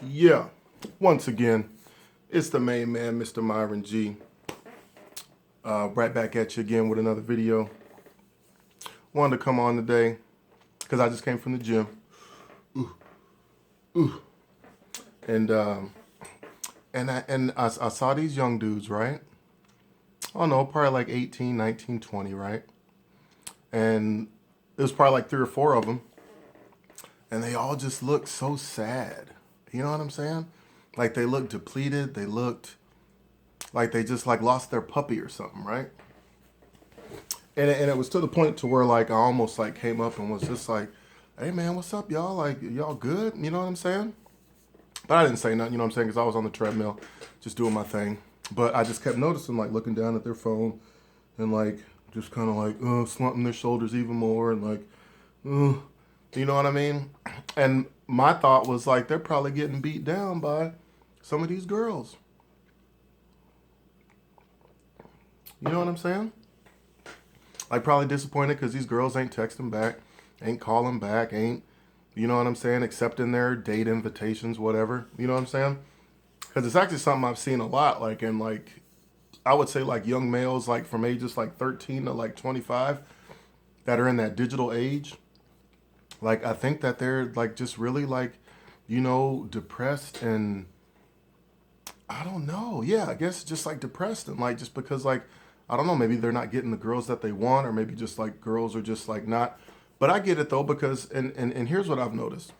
Yeah, once again, it's the main man, Mr. Myron G. Right back at you again with another video. Wanted to come on today because I just came from the gym. And I saw these young dudes, right? I don't know, probably like 18, 19, 20, right? And it was probably like 3 or 4 of them. And they all just looked so sad. You know what I'm saying? Like they looked depleted. They looked like they just like lost their puppy or something, right? And it was to the point to where like I almost like came up and was just like, "Hey man, what's up, y'all? Like y'all good?" You know what I'm saying? But I didn't say nothing. You know what I'm saying? Because I was on the treadmill, just doing my thing. But I just kept noticing like looking down at their phone and like just kind of like slumping their shoulders even more and like, you know what I mean? And my thought was like they're probably getting beat down by some of these girls. You know what I'm saying? Like probably disappointed because these girls ain't texting back, ain't calling back, ain't, you know what I'm saying, accepting their date invitations, whatever. You know what I'm saying? Because it's actually something I've seen a lot, like in like, I would say like young males like from ages like 13 to like 25 that are in that digital age. Like I think that they're like just really like, depressed and I don't know. Yeah, I guess just like depressed and like just because like I don't know, maybe they're not getting the girls that they want or maybe just like girls are just like not. But I get it though because and here's what I've noticed.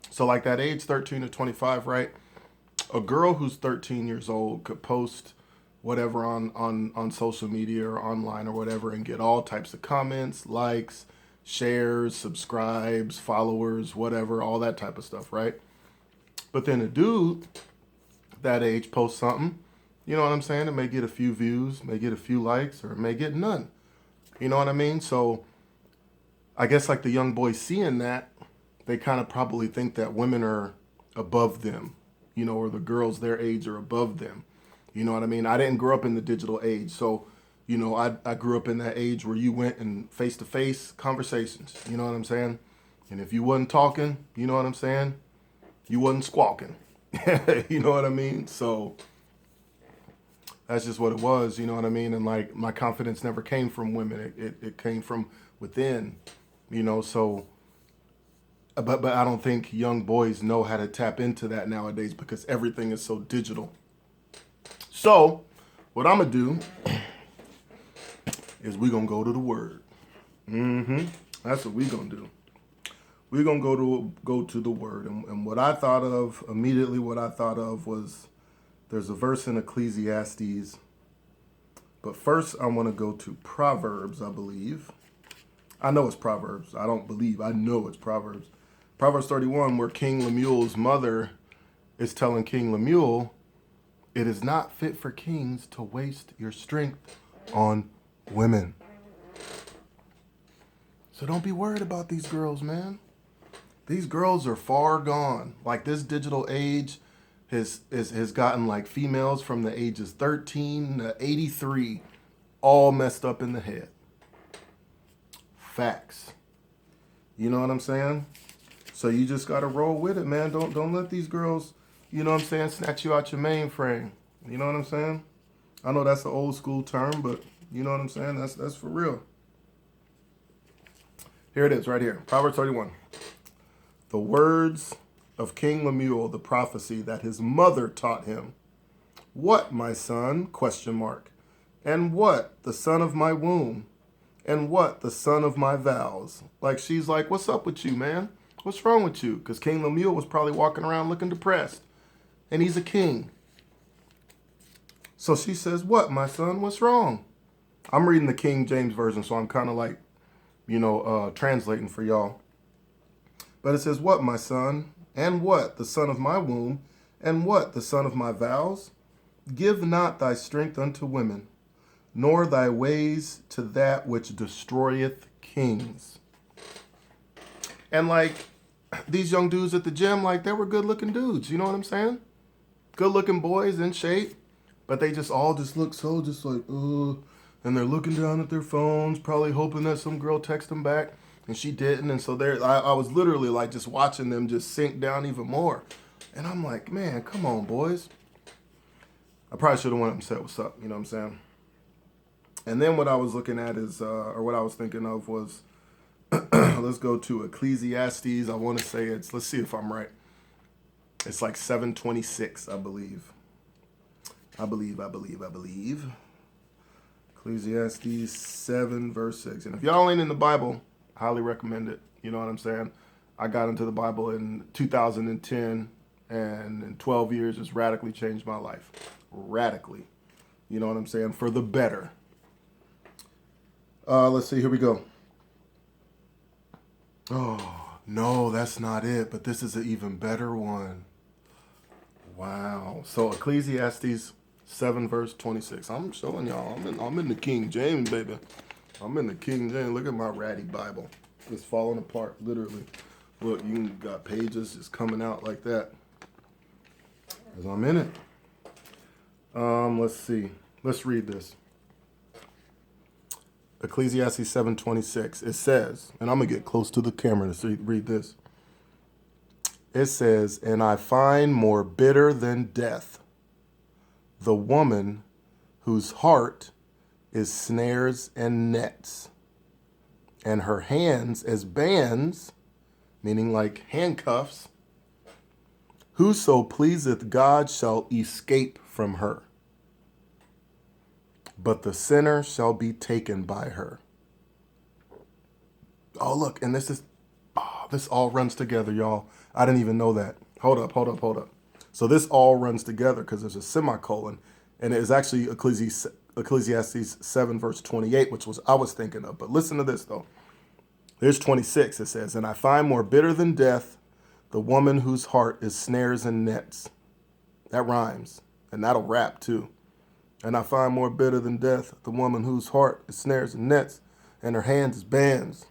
So like that age 13 to 25, right? A girl who's 13 years old could post whatever on social media or online or whatever and get all types of comments, likes, shares, subscribes, followers, whatever, all that type of stuff, right? But then a dude that age posts something, you know what I'm saying? It may get a few views, may get a few likes, or it may get none. You know what I mean? So I guess like the young boys seeing that, they kind of probably think that women are above them, or the girls their age are above them. You know what I mean? I didn't grow up in the digital age. So, I grew up in that age where you went and face to face conversations. You know what I'm saying? And if you wasn't talking, you know what I'm saying? You wasn't squawking. You know what I mean? So that's just what it was, you know what I mean? And like my confidence never came from women. It came from within, so but I don't think young boys know how to tap into that nowadays because everything is so digital. So what I'm gonna do is we gonna go to the word. That's what we gonna do. We're gonna go to the word. And what I thought of immediately, what I thought of was there's a verse in Ecclesiastes. But first, I want to go to Proverbs, I believe. I know it's Proverbs. I don't believe. I know it's Proverbs. Proverbs 31, where King Lemuel's mother is telling King Lemuel, it is not fit for kings to waste your strength on women. So don't be worried about these girls, man. These girls are far gone. Like this digital age has gotten like females from the ages 13 to 83 all messed up in the head. Facts. You know what I'm saying? So you just gotta roll with it, man. Don't let these girls, you know what I'm saying, snatch you out your mainframe. You know what I'm saying? I know that's an old school term, but you know what I'm saying? That's for real. Here it is, right here. Proverbs 31. The words of King Lemuel, the prophecy that his mother taught him. What, my son? Question mark. And what, the son of my womb? And what, the son of my vows? Like she's like, what's up with you, man? What's wrong with you? Because King Lemuel was probably walking around looking depressed. And he's a king. So she says, what, my son? What's wrong? I'm reading the King James Version, so I'm kind of like, translating for y'all. But it says, what, my son? And what, the son of my womb? And what, the son of my vows? Give not thy strength unto women, nor thy ways to that which destroyeth kings. And like these young dudes at the gym, like they were good looking dudes, you know what I'm saying? Good looking boys in shape, but they just all just look so just like, and they're looking down at their phones, probably hoping that some girl texts them back. And she didn't, and so I was literally like just watching them just sink down even more. And I'm like, man, come on, boys. I probably should have went up and said, what's up? You know what I'm saying? And then what I was looking at is, or what I was thinking of was, let's go to Ecclesiastes. I want to say let's see if I'm right. It's like 7:26, I believe. I believe. Ecclesiastes 7, verse 6. And if y'all ain't in the Bible, I highly recommend it. You know what I'm saying? I got into the Bible in 2010, and in 12 years, it's radically changed my life. Radically. You know what I'm saying? For the better. Let's see. Here we go. Oh, no, that's not it. But this is an even better one. Wow. So Ecclesiastes 7, verse 26. I'm showing y'all. I'm in the King James, baby. I'm in the King James. Look at my ratty Bible. It's falling apart, literally. Look, you got pages just coming out like that. As I'm in it. Let's see. Let's read this. Ecclesiastes 7:26. It says, and I'm gonna get close to the camera to read this. It says, "And I find more bitter than death the woman whose heart is snares and nets, and her hands as bands," meaning like handcuffs. "Whoso pleaseth God shall escape from her, but the sinner shall be taken by her." Oh, look, and this all runs together, y'all. I didn't even know that. Hold up. So this all runs together because there's a semicolon, and it is actually Ecclesiastes 7, verse 28, which I was thinking of. But listen to this, though. There's 26. It says, "And I find more bitter than death the woman whose heart is snares and nets." That rhymes, and that'll rap, too. "And I find more bitter than death the woman whose heart is snares and nets, and her hands is bands.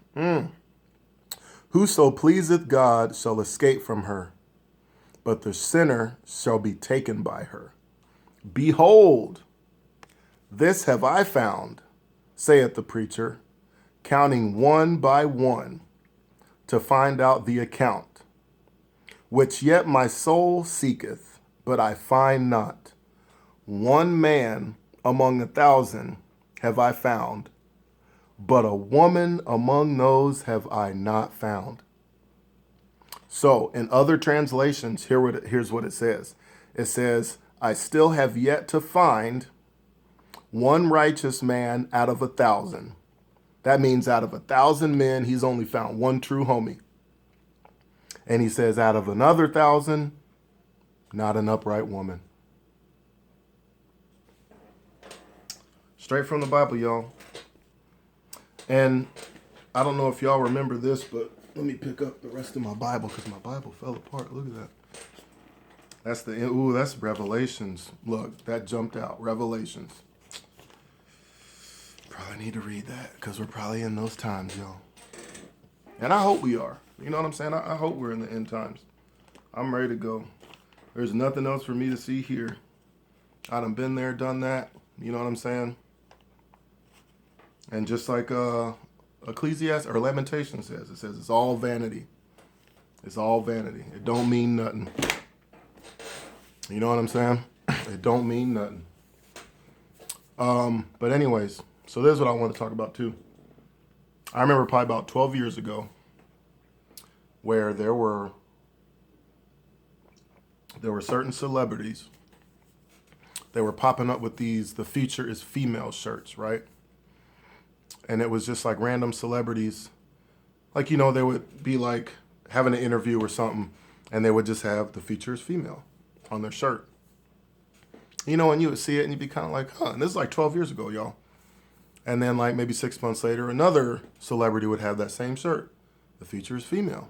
Whoso pleaseth God shall escape from her, but the sinner shall be taken by her. Behold, this have I found, saith the preacher, counting one by one, to find out the account, which yet my soul seeketh, but I find not. One man among 1,000 have I found, but a woman among those have I not found." So in other translations, here's what it says. It says, "I still have yet to find one righteous man out of 1,000. That means out of 1,000 men, he's only found one true homie. And he says, out of another 1,000, not an upright woman." Straight from the Bible, y'all. And I don't know if y'all remember this, but let me pick up the rest of my Bible because my Bible fell apart. Look at that. That's Revelations. Look, that jumped out. Revelations. Probably need to read that because we're probably in those times, y'all. And I hope we are. You know what I'm saying? I hope we're in the end times. I'm ready to go. There's nothing else for me to see here. I done been there, done that. You know what I'm saying? And just like Ecclesiastes or Lamentation says, it says it's all vanity. It's all vanity. It don't mean nothing. You know what I'm saying? It don't mean nothing. But anyways, so this is what I want to talk about too. I remember probably about 12 years ago where there were certain celebrities that were popping up with the feature is female shirts, right? And it was just like random celebrities. Like, they would be like having an interview or something, and they would just have the feature is female on their shirt. And you would see it and you'd be kind of like, huh, and this is like 12 years ago, y'all. And then like maybe 6 months later, another celebrity would have that same shirt. The feature is female,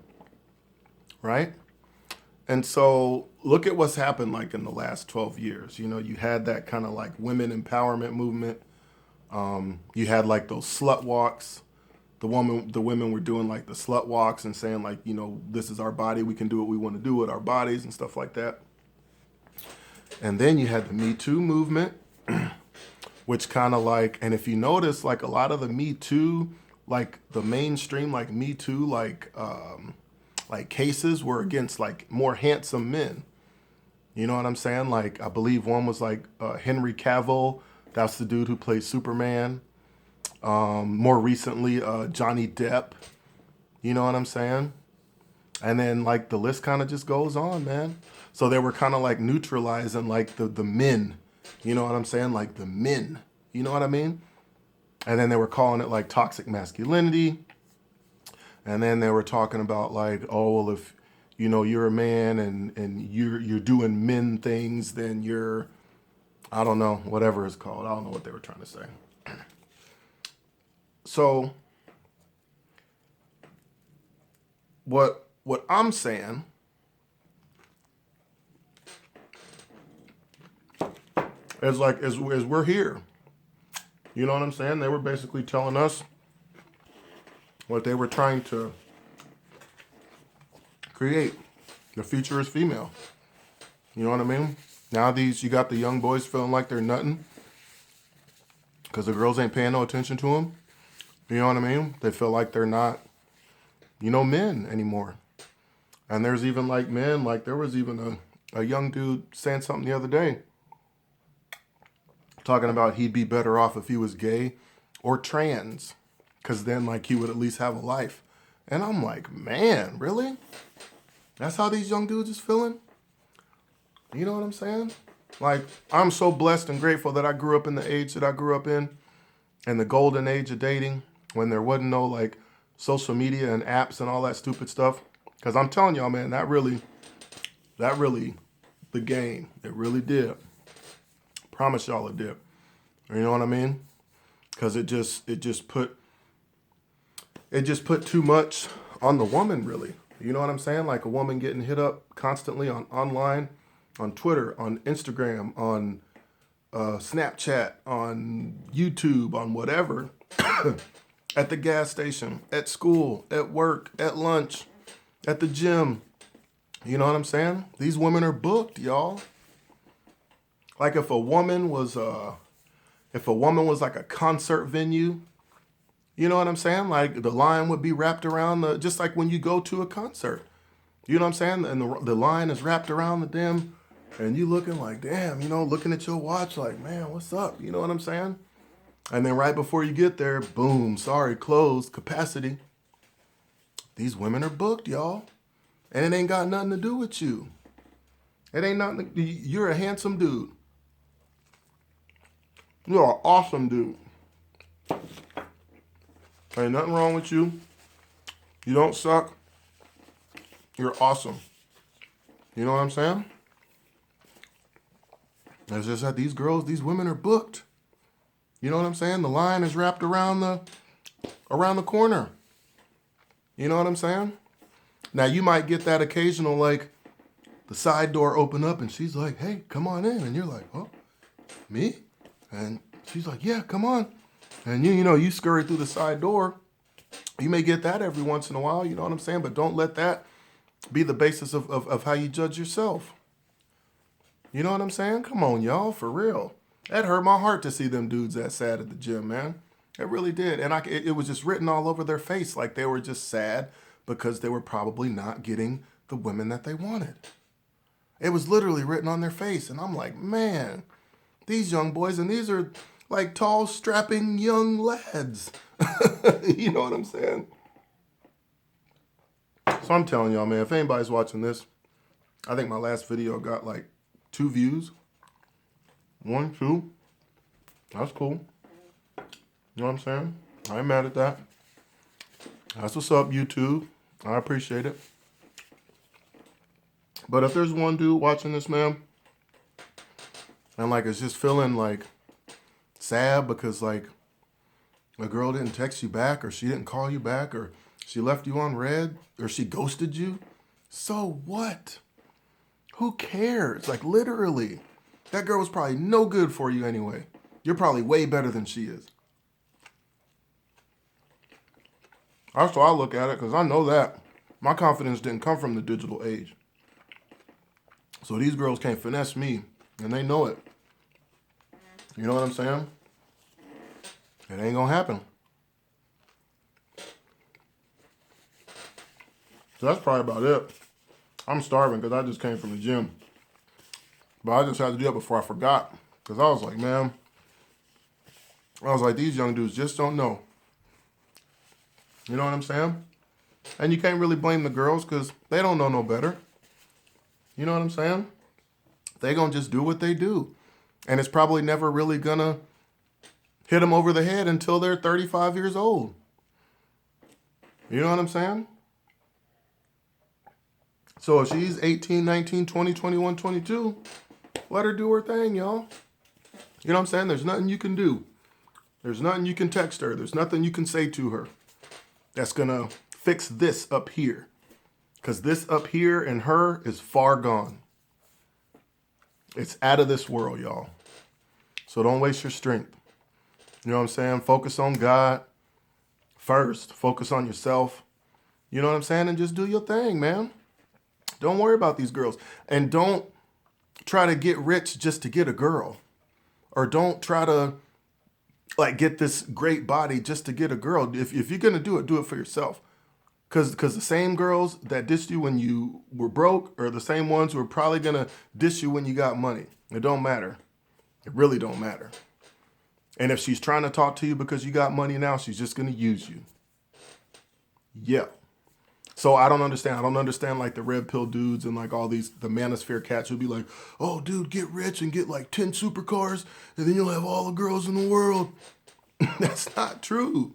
right? And so look at what's happened like in the last 12 years. You had that kind of like women empowerment movement. You had like those slut walks. The women were doing like the slut walks and saying like, this is our body. We can do what we want to do with our bodies and stuff like that. And then you had the Me Too movement, which kind of like, and if you notice, like a lot of the Me Too, like the mainstream, like Me Too, like cases were against like more handsome men. You know what I'm saying? Like, I believe one was like Henry Cavill. That's the dude who played Superman. More recently, Johnny Depp. You know what I'm saying? And then like the list kind of just goes on, man. So they were kind of like neutralizing like the men. You know what I'm saying? Like the men. You know what I mean? And then they were calling it like toxic masculinity. And then they were talking about like, oh well, if you know you're a man and you're doing men things, then you're, I don't know, whatever it's called. I don't know what they were trying to say. So what I'm saying is like as we're here. You know what I'm saying? They were basically telling us what they were trying to create. The future is female. You know what I mean? Now you got the young boys feeling like they're nothing because the girls ain't paying no attention to them. You know what I mean? They feel like they're not, men anymore. And there's even like men, like there was even a young dude saying something the other day talking about he'd be better off if he was gay or trans because then like he would at least have a life. And I'm like, man, really? That's how these young dudes is feeling? You know what I'm saying? Like, I'm so blessed and grateful that I grew up in the age that I grew up in and the golden age of dating when there wasn't no like social media and apps and all that stupid stuff. Because I'm telling y'all, man, that really, the game, it really did. Promise y'all it did. You know what I mean? Because it just put too much on the woman, really. You know what I'm saying? Like a woman getting hit up constantly on online, on Twitter, on Instagram, on Snapchat, on YouTube, on whatever, at the gas station, at school, at work, at lunch, at the gym. You know what I'm saying? These women are booked, y'all. Like if a woman was like a concert venue, you know what I'm saying? Like the line would be wrapped around just like when you go to a concert. You know what I'm saying? And the line is wrapped around the damn, and you looking like, damn, looking at your watch like, man, what's up? You know what I'm saying? And then right before you get there, boom, sorry, closed, capacity. These women are booked, y'all. And it ain't got nothing to do with you. It ain't nothing. You're a handsome dude. You're an awesome dude. Ain't nothing wrong with you. You don't suck. You're awesome. You know what I'm saying? It's just that these women are booked. You know what I'm saying? The line is wrapped around the corner. You know what I'm saying? Now you might get that occasional like the side door open up and she's like, hey, come on in. And you're like, oh, me? And she's like, yeah, come on. And you scurry through the side door. You may get that every once in a while, you know what I'm saying? But don't let that be the basis of how you judge yourself. You know what I'm saying? Come on, y'all, for real. That hurt my heart to see them dudes that sad at the gym, man. It really did. And it was just written all over their face like they were just sad because they were probably not getting the women that they wanted. It was literally written on their face. And I'm like, man, these young boys, and these are like tall, strapping young lads. You know what I'm saying? So I'm telling y'all, man, if anybody's watching this, I think my last video got like 2 views. 1, 2. That's cool. You know what I'm saying? I ain't mad at that. That's what's up, YouTube. I appreciate it. But if there's one dude watching this, man, and like is just feeling like sad because like a girl didn't text you back or she didn't call you back or she left you on red or she ghosted you, so what? Who cares? Like literally, that girl was probably no good for you anyway. You're probably way better than she is. That's how I look at it because I know that. My confidence didn't come from the digital age. So these girls can't finesse me and they know it. You know what I'm saying? It ain't gonna happen. So that's probably about it. I'm starving because I just came from the gym. But I just had to do that before I forgot. Because I was like, man, I was like, these young dudes just don't know. You know what I'm saying? And you can't really blame the girls because they don't know no better. You know what I'm saying? They gonna just do what they do. And it's probably never really gonna hit them over the head until they're 35 years old. You know what I'm saying? So if she's 18, 19, 20, 21, 22, let her do her thing, y'all. You know what I'm saying? There's nothing you can do. There's nothing you can text her. There's nothing you can say to her that's going to fix this up here. Because this up here in her is far gone. It's out of this world, y'all. So don't waste your strength. You know what I'm saying? Focus on God first. Focus on yourself. You know what I'm saying? And just do your thing, man. Don't worry about these girls. And don't try to get rich just to get a girl. Or don't try to like get this great body just to get a girl. If you're going to do it for yourself. Because the same girls that dissed you when you were broke are the same ones who are probably going to diss you when you got money. It don't matter. It really don't matter. And if she's trying to talk to you because you got money now, she's just going to use you. Yeah. So I don't understand. I don't understand like the red pill dudes and like all these, the manosphere cats who'll be like, oh, dude, get rich and get like 10 supercars and then you'll have all the girls in the world. That's not true.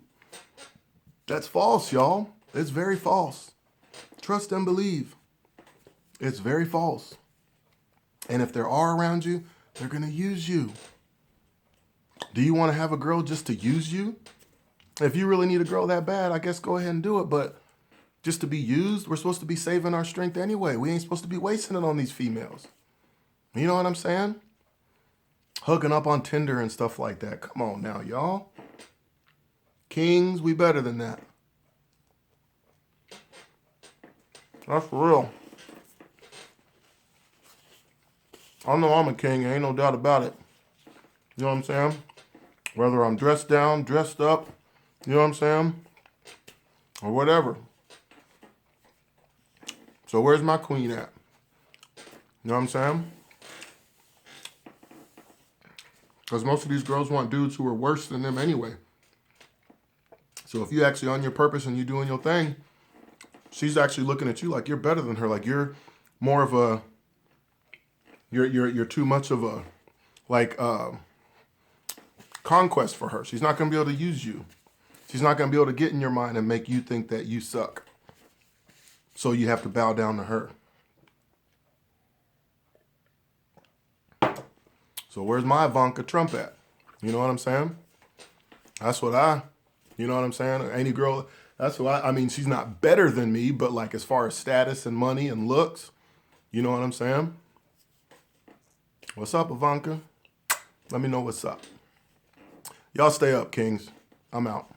That's false, y'all. It's very false. Trust and believe. It's very false. And if there are around you, they're going to use you. Do you want to have a girl just to use you? If you really need a girl that bad, I guess go ahead and do it. But just to be used, we're supposed to be saving our strength anyway. We ain't supposed to be wasting it on these females. You know what I'm saying? Hooking up on Tinder and stuff like that. Come on now, y'all. Kings, we better than that. That's for real. I know I'm a king, ain't no doubt about it. You know what I'm saying? Whether I'm dressed down, dressed up, you know what I'm saying? Or whatever. So where's my queen at? You know what I'm saying? Because most of these girls want dudes who are worse than them anyway. So if you're actually on your purpose and you're doing your thing, she's actually looking at you like you're better than her. Like you're more of a, you're too much of a, like, conquest for her. She's not going to be able to use you. She's not going to be able to get in your mind and make you think that you suck. So you have to bow down to her. So where's my Ivanka Trump at? You know what I'm saying? That's what you know what I'm saying? Any girl, that's what I mean, she's not better than me, but like as far as status and money and looks, you know what I'm saying? What's up, Ivanka? Let me know what's up. Y'all stay up, kings. I'm out.